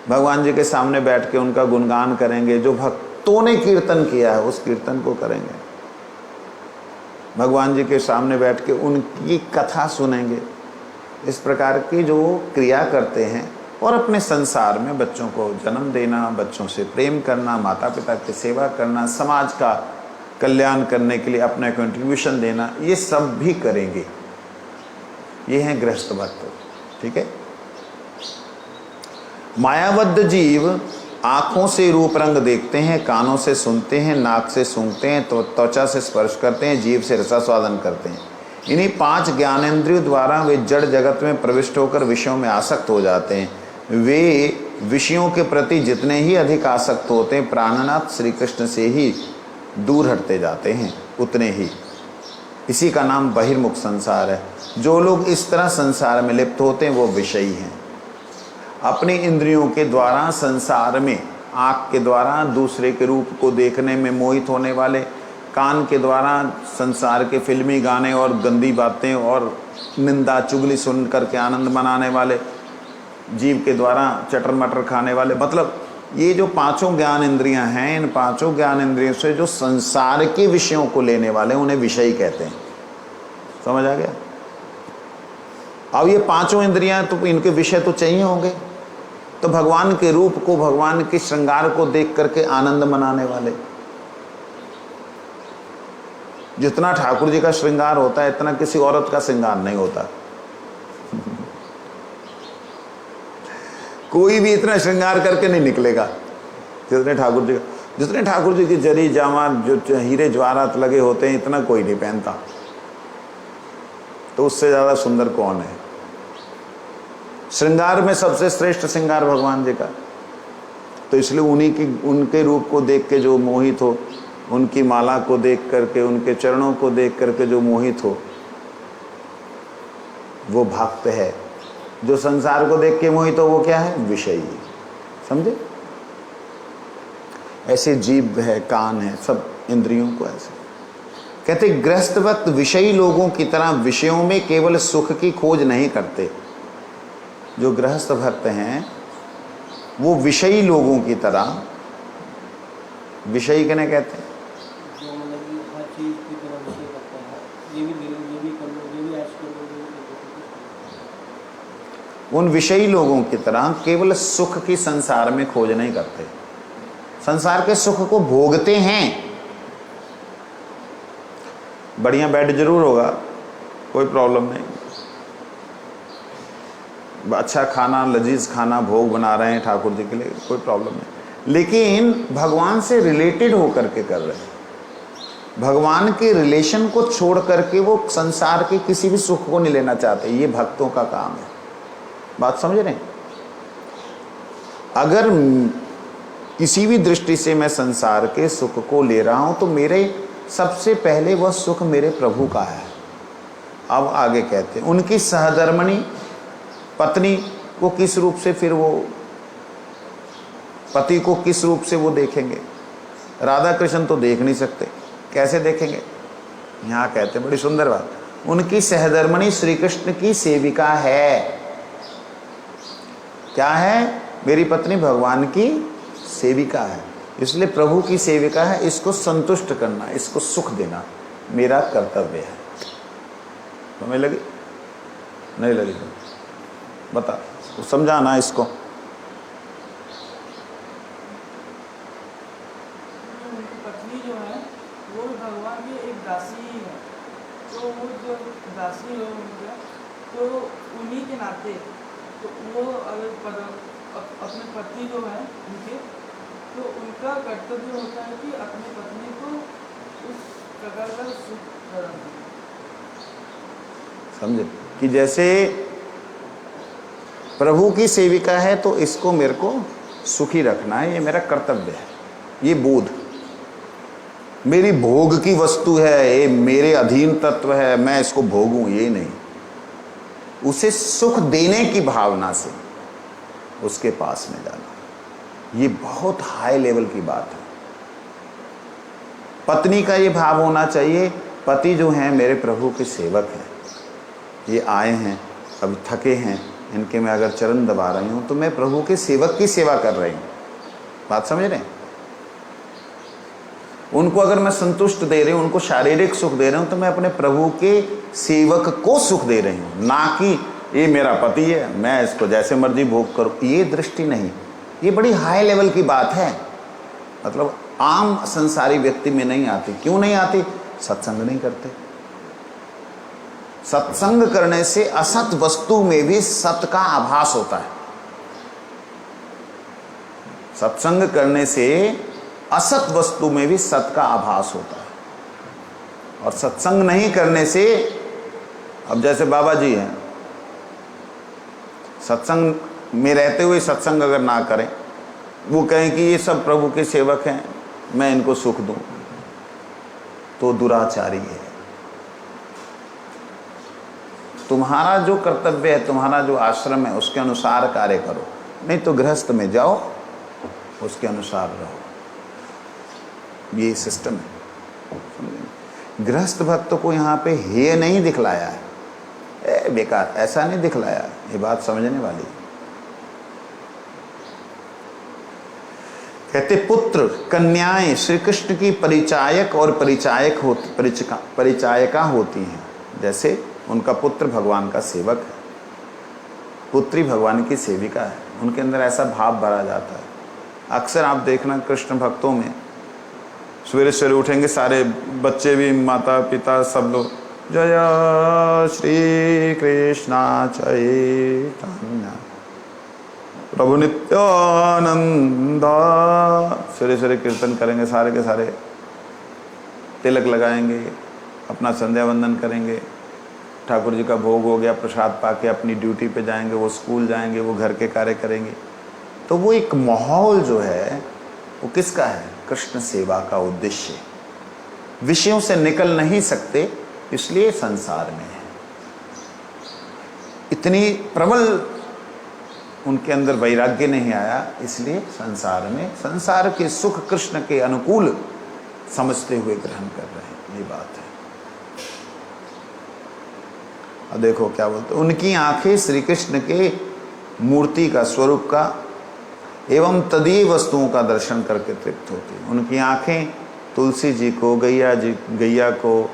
भगवान जी के सामने बैठ के उनका गुणगान करेंगे, जो भक्तों ने कीर्तन किया है उस कीर्तन को करेंगे। भगवान जी के सामने बैठ के उनकी कथा सुनेंगे। इस प्रकार की जो क्रिया करते हैं और अपने संसार में बच्चों को जन्म देना, बच्चों से प्रेम करना, माता पिता की सेवा करना, समाज का कल्याण करने के लिए अपना कंट्रीब्यूशन देना, ये सब भी करेंगे। ये हैं गृहस्थ भक्त। ठीक है। मायाबद्ध जीव आँखों से रूप रंग देखते हैं, कानों से सुनते हैं, नाक से सूंघते हैं, तो त्वचा से स्पर्श करते हैं, जीभ से रसास्वादन करते हैं। इन्हीं 5 ज्ञानेंद्रियों द्वारा वे जड़ जगत में प्रविष्ट होकर विषयों में आसक्त हो जाते हैं। वे विषयों के प्रति जितने ही अधिक आसक्त होते हैं, प्राणनाथ श्री कृष्ण से ही दूर हटते जाते हैं उतने ही। इसी का नाम बहिर्मुख संसार है। जो लोग इस तरह संसार में लिप्त होते हैं वो विषयी हैं। अपनी इंद्रियों के द्वारा संसार में, आँख के द्वारा दूसरे के रूप को देखने में मोहित होने वाले, कान के द्वारा संसार के फिल्मी गाने और गंदी बातें और निंदा चुगली सुन करके आनंद मनाने वाले, जीव के द्वारा चटर मटर खाने वाले, मतलब ये जो 5 ज्ञान इंद्रियां हैं, इन 5 ज्ञान इंद्रियों से जो संसार के विषयों को लेने वाले उन्हें विषयी कहते हैं। समझ आ गया? अब ये 5 इंद्रियां तो इनके विषय तो चाहिए होंगे, तो भगवान के रूप को, भगवान के श्रृंगार को देख करके आनंद मनाने वाले। जितना ठाकुर जी का श्रृंगार होता है इतना किसी औरत का श्रृंगार नहीं होता। कोई भी इतना श्रृंगार करके नहीं निकलेगा जितने ठाकुर जी का। जितने ठाकुर जी की जरी जामा, जो हीरे जवाहरात लगे होते हैं, इतना कोई नहीं पहनता। तो उससे ज्यादा सुंदर कौन है? श्रृंगार में सबसे श्रेष्ठ श्रृंगार भगवान जी का। तो इसलिए उनके रूप को देख के जो मोहित हो, उनकी माला को देख करके, उनके चरणों को देख करके जो मोहित हो, वो भक्त है। जो संसार को देख के मोहित हो वो क्या है? विषयी। समझे? ऐसे जीभ है, कान है, सब इंद्रियों को ऐसे कहते। गृहस्थ भक्त विषयी लोगों की तरह विषयों में केवल सुख की खोज नहीं करते। जो गृहस्थ भक्त हैं वो विषयी लोगों की तरह, विषयी किन्हें कहते हैं? जो मतलब कि हर चीज की तरफ विषय करता है, ये भी ले लो, ये भी कर लो, ये भी ऐश कर लो, ये भी कर लो। उन विषयी लोगों की तरह केवल सुख की संसार में खोज नहीं करते, संसार के सुख को भोगते हैं। बढ़िया बेड जरूर होगा, कोई प्रॉब्लम नहीं, अच्छा खाना, लजीज खाना, भोग बना रहे हैं ठाकुर जी के लिए, कोई प्रॉब्लम नहीं। लेकिन भगवान से रिलेटेड होकर के कर रहे हैं। भगवान के रिलेशन को छोड़ करके वो संसार के किसी भी सुख को नहीं लेना चाहते। ये भक्तों का काम है। बात समझ रहे हैं? अगर किसी भी दृष्टि से मैं संसार के सुख को ले रहा हूं तो मेरे सबसे पहले वह सुख मेरे प्रभु का है। अब आगे कहते हैं, उनकी सहधर्मणी पत्नी को किस रूप से फिर वो पति को किस रूप से वो देखेंगे? राधा कृष्ण तो देख नहीं सकते, कैसे देखेंगे? यहाँ कहते बड़ी सुंदर बात, उनकी सहधर्मणी श्री कृष्ण की सेविका है। क्या है? मेरी पत्नी भगवान की सेविका है, इसलिए प्रभु की सेविका है। इसको संतुष्ट करना, इसको सुख देना मेरा कर्तव्य है। तुम्हें लगी? नहीं लगी? बता, समझाना इसको। पत्नी जो है वो भगवान की एक दासी ही है, तो वो जो दासी लोग होंगे तो उन्हीं के नाते तो वो अगर अपने पति जो है उनके, तो उनका कर्तव्य होता है कि अपनी पत्नी को उस प्रकार का सुख प्रदान करें। समझे कि जैसे प्रभु की सेविका है तो इसको मेरे को सुखी रखना है, ये मेरा कर्तव्य है। ये बोध, मेरी भोग की वस्तु है, ये मेरे अधीन तत्व है, मैं इसको भोगूं, ये नहीं। उसे सुख देने की भावना से उसके पास में जाना, ये बहुत हाई लेवल की बात है। पत्नी का ये भाव होना चाहिए, पति जो हैं मेरे प्रभु के सेवक हैं, ये आए हैं, अभी थके हैं, इनके मैं अगर चरण दबा रही हूँ तो मैं प्रभु के सेवक की सेवा कर रही हूँ। बात समझ रहे हैं? उनको अगर मैं संतुष्ट दे रही हूँ, उनको शारीरिक सुख दे रही हूँ, तो मैं अपने प्रभु के सेवक को सुख दे रही हूँ, ना कि ये मेरा पति है, मैं इसको जैसे मर्जी भोग करूँ। ये दृष्टि नहीं, ये बड़ी हाई लेवल की बात है। मतलब आम संसारी व्यक्ति में नहीं आती। क्यों नहीं आती? सत्संग नहीं करते। सत्संग करने से असत वस्तु में भी सत का आभास होता है। सत्संग करने से असत वस्तु में भी सत का आभास होता है। और सत्संग नहीं करने से, अब जैसे बाबा जी हैं, सत्संग में रहते हुए सत्संग अगर ना करें, वो कहें कि ये सब प्रभु के सेवक हैं, मैं इनको सुख दूं, तो दुराचारी है। तुम्हारा जो कर्तव्य है, तुम्हारा जो आश्रम है, उसके अनुसार कार्य करो, नहीं तो गृहस्थ में जाओ, उसके अनुसार रहो। ये सिस्टम है। गृहस्थ भक्त को यहाँ पे हेय नहीं दिखलाया है, बेकार, ऐसा नहीं दिखलाया। ये बात समझने वाली। कहते पुत्र कन्याएं श्री कृष्ण की परिचायक और परिचायिका होती हैं। जैसे उनका पुत्र भगवान का सेवक है, पुत्री भगवान की सेविका है, उनके अंदर ऐसा भाव भरा जाता है। अक्सर आप देखना कृष्ण भक्तों में सवेरे सवेरे उठेंगे सारे बच्चे भी, माता पिता सब लोग, जय श्री कृष्णा चैतन्य प्रभु नित्यानंद, सवेरे सवेरे कीर्तन करेंगे, सारे के सारे तिलक लगाएंगे, अपना संध्या वंदन करेंगे, ठाकुर जी का भोग हो गया, प्रसाद पाके अपनी ड्यूटी पे जाएंगे, वो स्कूल जाएंगे, वो घर के कार्य करेंगे। तो वो एक माहौल जो है वो किसका है? कृष्ण सेवा का उद्देश्य। विषयों से निकल नहीं सकते, इसलिए संसार में है। इतनी प्रबल उनके अंदर वैराग्य नहीं आया, इसलिए संसार में, संसार के सुख कृष्ण के अनुकूल समझते हुए ग्रहण कर रहे हैं। ये बात है। अब देखो क्या बोलते, उनकी आंखें श्री कृष्ण के मूर्ति का, स्वरूप का एवं तदीय वस्तुओं का दर्शन करके तृप्त होती है। उनकी आंखें तुलसी जी को, गैया को,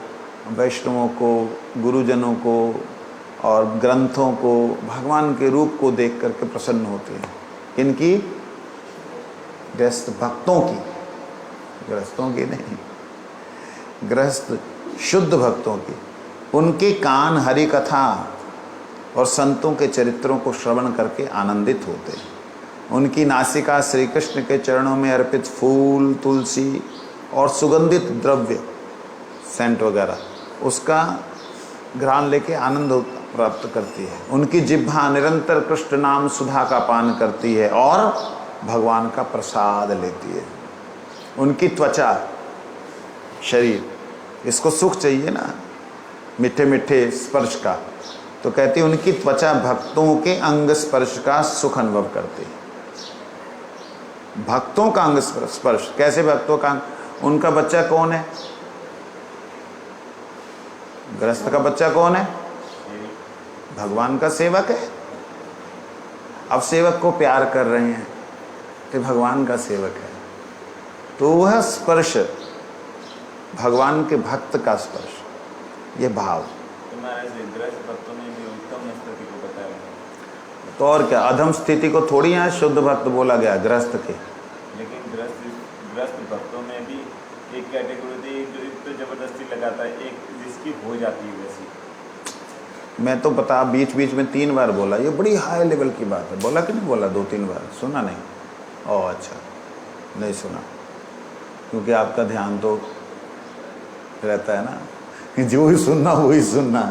वैष्णवों को, गुरुजनों को और ग्रंथों को, भगवान के रूप को देख करके प्रसन्न होते हैं। इनकी गृहस्थ भक्तों की, गृहस्थों की नहीं, गृहस्थ शुद्ध भक्तों की। उनके कान हरि कथा और संतों के चरित्रों को श्रवण करके आनंदित होते हैं। उनकी नासिका श्री कृष्ण के चरणों में अर्पित फूल, तुलसी और सुगंधित द्रव्य, सेंट वगैरह, उसका घ्राण लेके आनंद प्राप्त करती है। उनकी जिह्वा निरंतर कृष्ण नाम सुधा का पान करती है और भगवान का प्रसाद लेती है। उनकी त्वचा, शरीर, इसको सुख चाहिए ना, मीठे मीठे स्पर्श का, तो कहती उनकी त्वचा भक्तों के अंग स्पर्श का सुख अनुभव करती। भक्तों का अंग स्पर्श, कैसे भक्तों का अंग? उनका बच्चा कौन है? गृहस्थ का बच्चा कौन है? भगवान का सेवक है। अब सेवक को प्यार कर रहे हैं तो भगवान का सेवक है, तो वह स्पर्श भगवान के भक्त का स्पर्श, यह भाव। तो महाराज गृहस्थ भक्तों में भी उत्तम स्थिति को बताया, तो और क्या, अधम स्थिति को थोड़ी यहाँ शुद्ध भक्त बोला गया गृहस्थ के। लेकिन गृहस्थ भक्तों में भी एक कैटेगरी होती है, जो एक तो जबरदस्ती लगाता है, एक जिसकी हो जाती है वैसी। मैं तो पता बीच बीच में 3 बार बोला, ये बड़ी हाई लेवल की बात है। बोला कि नहीं बोला? 2-3 बार सुना नहीं? ओह अच्छा, नहीं सुना, क्योंकि आपका ध्यान तो रहता है ना, जो ही सुनना वही सुनना।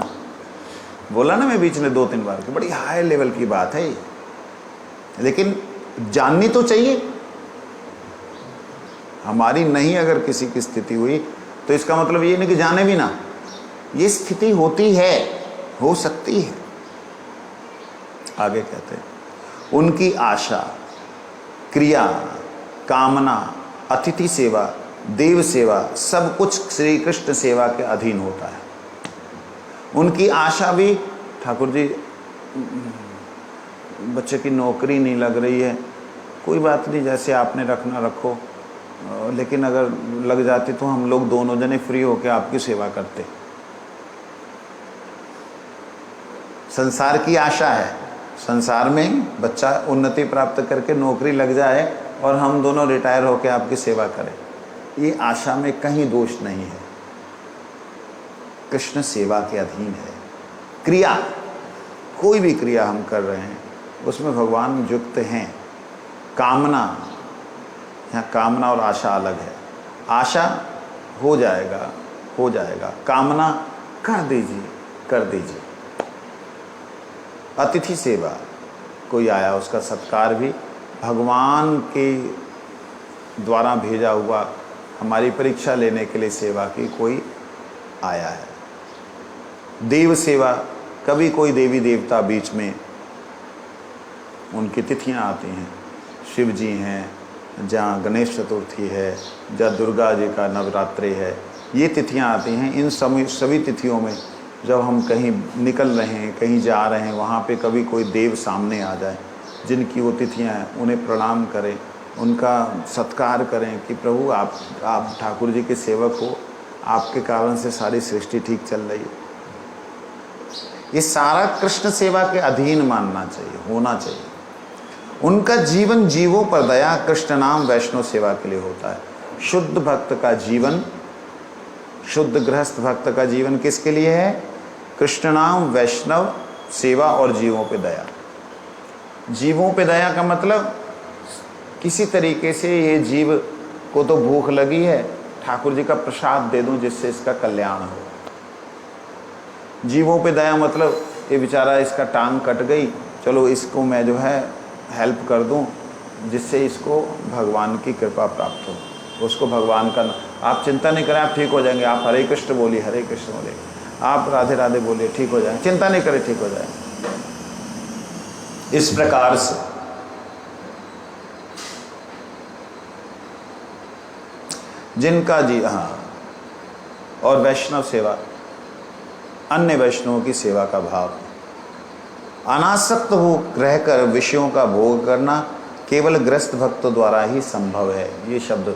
बोला ना मैं बीच में 2-3 बार कि बड़ी हाई लेवल की बात है ये, लेकिन जाननी तो चाहिए। हमारी नहीं अगर किसी की स्थिति हुई तो इसका मतलब ये नहीं कि जाने भी ना, ये स्थिति होती है, हो सकती है। आगे कहते हैं उनकी आशा, क्रिया, कामना, अतिथि सेवा, देव सेवा, सब कुछ श्री कृष्ण सेवा के अधीन होता है। उनकी आशा भी, ठाकुर जी बच्चे की नौकरी नहीं लग रही है, कोई बात नहीं, जैसे आपने रखना रखो, लेकिन अगर लग जाती तो हम लोग दोनों जने फ्री होकर आपकी सेवा करते। संसार की आशा है, संसार में बच्चा उन्नति प्राप्त करके नौकरी लग जाए और हम दोनों रिटायर होकर आपकी सेवा करें, ये आशा में कहीं दोष नहीं है, कृष्ण सेवा के अधीन है। क्रिया, कोई भी क्रिया हम कर रहे हैं उसमें भगवान युक्त हैं। कामना, यहाँ कामना और आशा अलग है। आशा हो जाएगा, हो जाएगा, कामना कर दीजिए, कर दीजिए। अतिथि सेवा, कोई आया उसका सत्कार भी भगवान के द्वारा भेजा हुआ, हमारी परीक्षा लेने के लिए सेवा की कोई आया है। देव सेवा, कभी कोई देवी देवता बीच में उनकी तिथियां आती हैं, शिव जी हैं, जहाँ गणेश चतुर्थी है, जहाँ दुर्गा जी का नवरात्रि है, ये तिथियां आती हैं। इन सभी तिथियों में जब हम कहीं निकल रहे हैं, कहीं जा रहे हैं, वहाँ पे कभी कोई देव सामने आ जाए, जिनकी वो तिथियां हैं, उन्हें प्रणाम करें, उनका सत्कार करें कि प्रभु आप ठाकुर जी के सेवक हो, आपके कारण से सारी सृष्टि ठीक चल रही है। ये सारा कृष्ण सेवा के अधीन मानना चाहिए, होना चाहिए। उनका जीवन जीवों पर दया, कृष्ण नाम वैष्णव सेवा के लिए होता है। शुद्ध भक्त का जीवन, शुद्ध गृहस्थ भक्त का जीवन किसके लिए है? कृष्ण नाम वैष्णव सेवा और जीवों पे दया। जीवों पे दया का मतलब किसी तरीके से ये जीव को तो भूख लगी है, ठाकुर जी का प्रसाद दे दूं जिससे इसका कल्याण हो। जीवों पे दया मतलब ये बेचारा, इसका टांग कट गई, चलो इसको मैं जो है हेल्प कर दूं जिससे इसको भगवान की कृपा प्राप्त हो, उसको भगवान का, आप चिंता नहीं करें, आप ठीक हो जाएंगे। आप हरे कृष्ण बोलिए, हरे कृष्ण बोलिए, आप राधे राधे बोलिए, ठीक हो जाएंगे, चिंता नहीं करें, ठीक हो जाएंगे। इस प्रकार से जिनका जी, हाँ, और वैष्णव सेवा, अन्य वैष्णवों की सेवा का भाव, अनासक्त हो रहकर विषयों का भोग करना केवल गृहस्थ भक्तों द्वारा ही संभव है। ये शब्द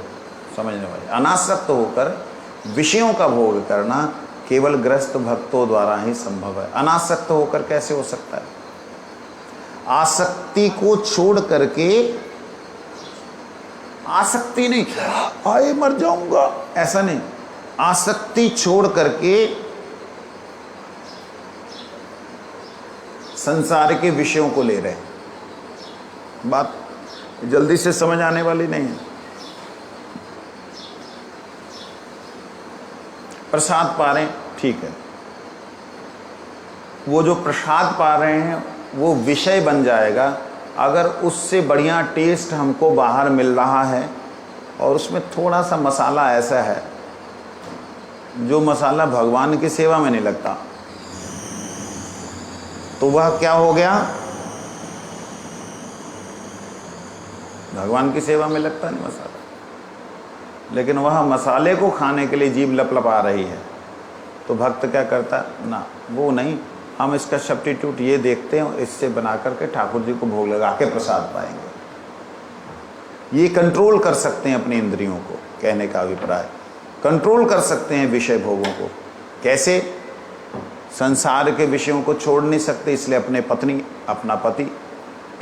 समझने वाले, अनासक्त होकर विषयों का भोग करना केवल गृहस्थ भक्तों द्वारा ही संभव है। अनासक्त होकर कैसे हो सकता है? आसक्ति को छोड़ करके, आसक्ति नहीं, हाय मर जाऊंगा, ऐसा नहीं, आसक्ति छोड़ करके संसार के विषयों को ले रहे हैं। बात जल्दी से समझ आने वाली नहीं है। प्रसाद पा रहे हैं, ठीक है, वो जो प्रसाद पा रहे हैं वो विषय बन जाएगा अगर उससे बढ़िया टेस्ट हमको बाहर मिल रहा है और उसमें थोड़ा सा मसाला ऐसा है जो मसाला भगवान की सेवा में नहीं लगता। तो वह क्या हो गया? भगवान की सेवा में लगता नहीं मसाला, लेकिन वह मसाले को खाने के लिए जीभ लपलपा रही है, तो भक्त क्या करता? ना, वो नहीं, हम इसका सब्स्टिट्यूट ये देखते हैं, इससे बना करके ठाकुर जी को भोग लगा के प्रसाद पाएंगे। ये कंट्रोल कर सकते हैं अपनी इंद्रियों को, कहने का अभिप्राय, कंट्रोल कर सकते हैं विषय भोगों को। कैसे? संसार के विषयों को छोड़ नहीं सकते, इसलिए अपने पत्नी, अपना पति,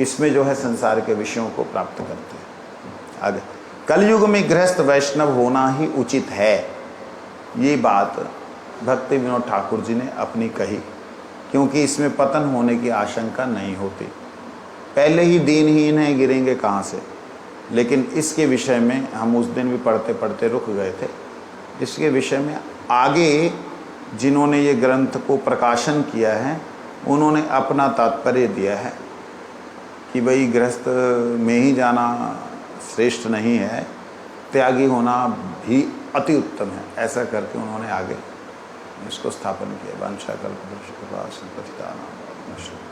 इसमें जो है संसार के विषयों को प्राप्त करते हैं। आगे, कलयुग में गृहस्थ वैष्णव होना ही उचित है, ये बात भक्ति विनोद ठाकुर जी ने अपनी कही, क्योंकि इसमें पतन होने की आशंका नहीं होती। पहले ही दीनहीन है, गिरेंगे कहाँ से। लेकिन इसके विषय में हम उस दिन भी पढ़ते पढ़ते रुक गए थे। इसके विषय में आगे जिन्होंने ये ग्रंथ को प्रकाशन किया है, उन्होंने अपना तात्पर्य दिया है कि भाई गृहस्थ में ही जाना श्रेष्ठ नहीं है, त्यागी होना भी अति उत्तम है। ऐसा करके उन्होंने आगे इसको स्थापन किया। वंशा कल्पतरुश्च कृपा सिंधु पतितानां